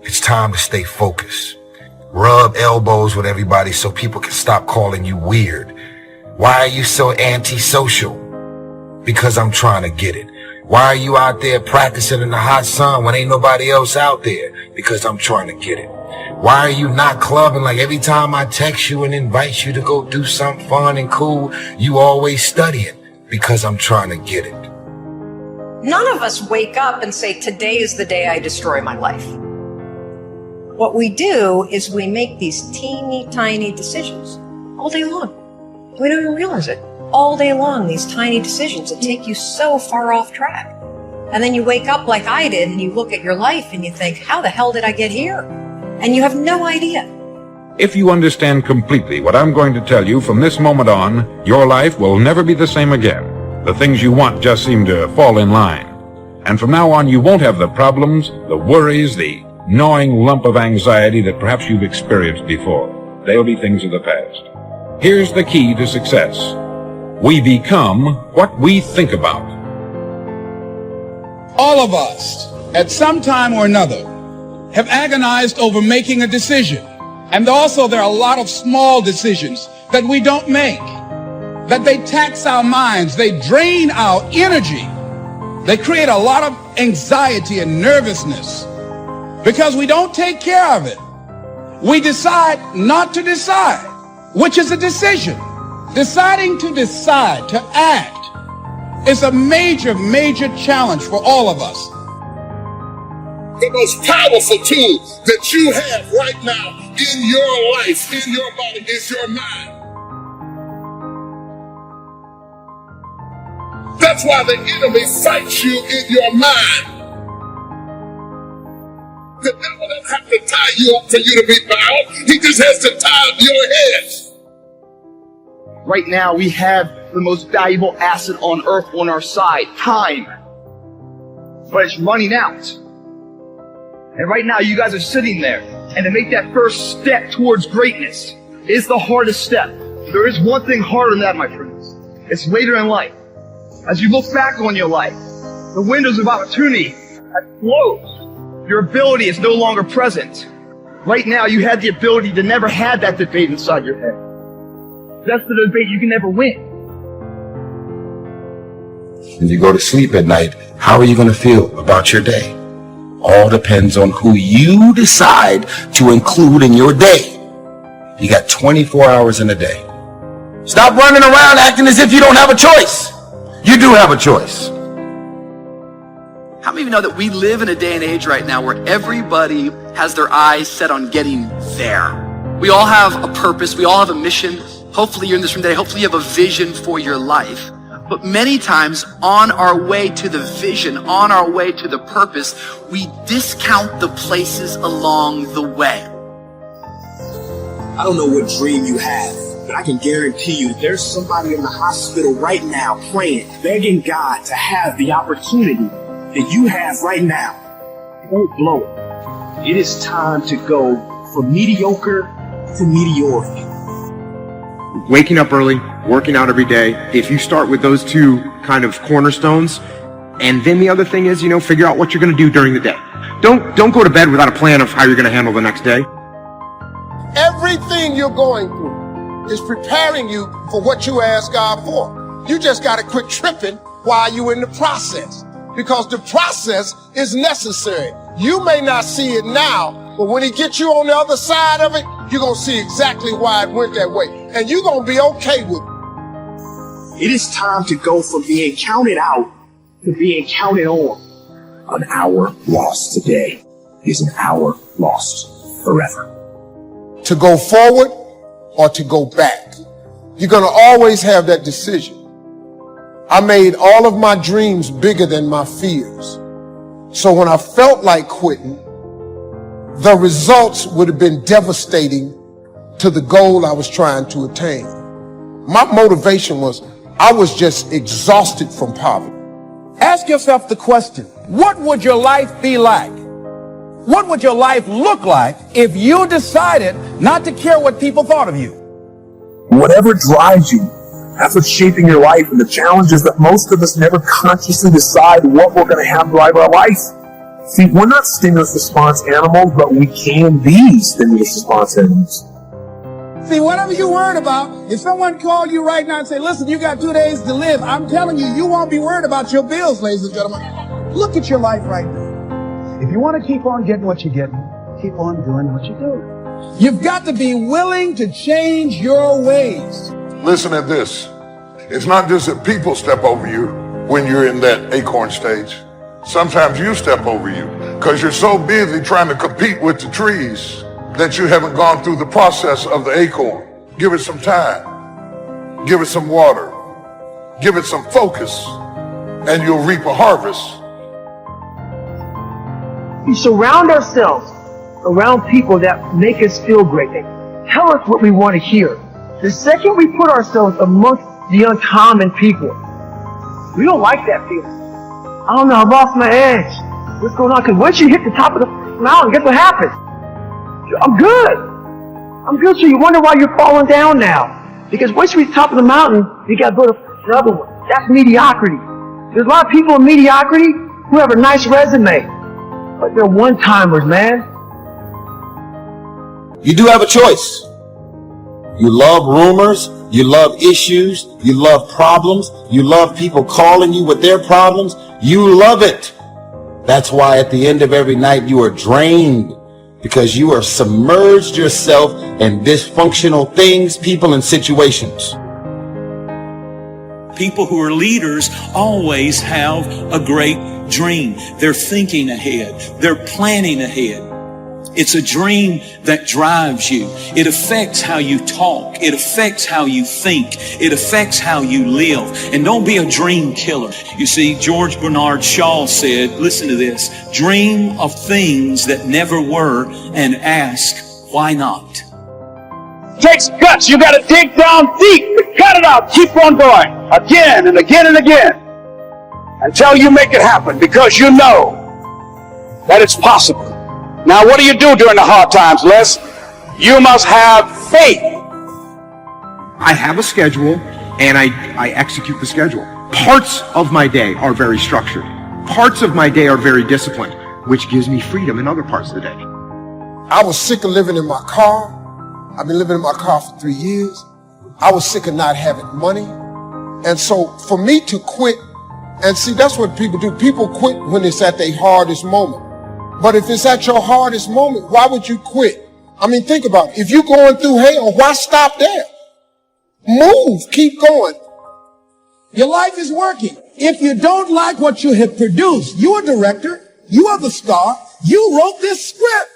It's time to stay focused. Rub elbows with everybody so people can stop calling you weird. Why are you so antisocial? Because I'm trying to get it. Why are you out there practicing in the hot sun when ain't nobody else out there? Because I'm trying to get it. Why are you not clubbing like every time I text you and invite you to go do something fun and cool, you always studying? Because I'm trying to get it. None of us wake up and say, today is the day I destroy my life. What we do is we make these teeny tiny decisions all day long. We don't even realize it. All day long, these tiny decisions that take you so far off track. And then you wake up like I did and you look at your life and you think, how the hell did I get here? And you have no idea. If you understand completely what I'm going to tell you from this moment on, your life will never be the same again. The things you want just seem to fall in line. And from now on, you won't have the problems, the worries, the gnawing lump of anxiety that perhaps you've experienced before. They'll be things of the past. Here's the key to success. We become what we think about. All of us, at some time or another, have agonized over making a decision. And also there are a lot of small decisions that we don't make, that they tax our minds, they drain our energy. They create a lot of anxiety and nervousness because we don't take care of it. We decide not to decide, which is a decision. Deciding to decide, to act, is a major, major challenge for all of us. The most powerful tool that you have right now in your life, in your body, is your mind. That's why the enemy fights you in your mind. The devil doesn't have to tie you up for you to be bound. He just has to tie up your head. Right now, we have the most valuable asset on earth on our side, time. But it's running out. And right now, you guys are sitting there. And to make that first step towards greatness is the hardest step. There is one thing harder than that, my friends. It's later in life. As you look back on your life, the windows of opportunity have closed. Your ability is no longer present. Right now, you had the ability to never have that debate inside your head. That's the debate you can never win. When you go to sleep at night, how are you going to feel about your day? All depends on who you decide to include in your day. You got 24 hours in a day. Stop running around acting as if you don't have a choice. You do have a choice. How many of you know that we live in a day and age right now where everybody has their eyes set on getting there? We all have a purpose. We all have a mission. Hopefully you're in this room today. Hopefully you have a vision for your life. But many times on our way to the vision, on our way to the purpose, we discount the places along the way. I don't know what dream you have, but I can guarantee you there's somebody in the hospital right now praying, begging God to have the opportunity that you have right now. Don't blow it. It is time to go from mediocre to meteoric. Waking up early, working out every day. If you start with those two kind of cornerstones, and then the other thing is, figure out what you're going to do during the day. Don't go to bed without a plan of how you're going to handle the next day. Everything you're going through is preparing you for what you ask God for. You just got to quit tripping while you're in the process, because the process is necessary. You may not see it now, but when he gets you on the other side of it, you're going to see exactly why it went that way. And you're going to be okay with it. It is time to go from being counted out to being counted on. An hour lost today is an hour lost forever. To go forward or to go back. You're going to always have that decision. I made all of my dreams bigger than my fears. So when I felt like quitting, the results would have been devastating to the goal I was trying to attain. My motivation was, I was just exhausted from poverty. Ask yourself the question, what would your life be like? What would your life look like if you decided not to care what people thought of you? Whatever drives you, that's what's shaping your life. And the challenge is that most of us never consciously decide what we're going to have drive our life. See, we're not stimulus response animals, but we can be stimulus response animals. See, whatever you're worried about, if someone called you right now and say, listen, you got 2 days to live, I'm telling you, you won't be worried about your bills, ladies and gentlemen. Look at your life right now. If you want to keep on getting what you're getting, keep on doing what you do. You've got to be willing to change your ways. Listen at this. It's not just that people step over you when you're in that acorn stage. Sometimes you step over you because you're so busy trying to compete with the trees that you haven't gone through the process of the acorn. Give it some time. Give it some water. Give it some focus, and you'll reap a harvest. We surround ourselves around people that make us feel great. They tell us what we want to hear. The second we put ourselves amongst the uncommon people, we don't like that feeling. I don't know, I lost my edge. What's going on? Because once you hit the top of the mountain, guess what happens? I'm good. I'm good. So you wonder why you're falling down now. Because once you reach the top of the mountain, you got to go to another one. That's mediocrity. There's a lot of people in mediocrity who have a nice resume, but they're one-timers, man. You do have a choice. You love rumors, you love issues, you love problems, you love people calling you with their problems. You love it. That's why at the end of every night you are drained, because you are submerged yourself in dysfunctional things, people, and situations. People who are leaders always have a great dream. They're thinking ahead. They're planning ahead. It's a dream that drives you. It affects how you talk. It affects how you think. It affects how you live. And don't be a dream killer. You see, George Bernard Shaw said, listen to this, dream of things that never were and ask, why not? Takes guts. You got to dig down deep. Cut it out. Keep on going. Again and again and again. Until you make it happen, because you know that it's possible. Now, what do you do during the hard times, Les? You must have faith. I have a schedule, and I execute the schedule. Parts of my day are very structured. Parts of my day are very disciplined, which gives me freedom in other parts of the day. I was sick of living in my car. I've been living in my car for 3 years. I was sick of not having money. And so for me to quit, and see, that's what people do. People quit when it's at their hardest moment. But if it's at your hardest moment, why would you quit? I mean, think about it. If you're going through hell, why stop there? Move, keep going. Your life is working. If you don't like what you have produced, you're a director, you are the star, you wrote this script.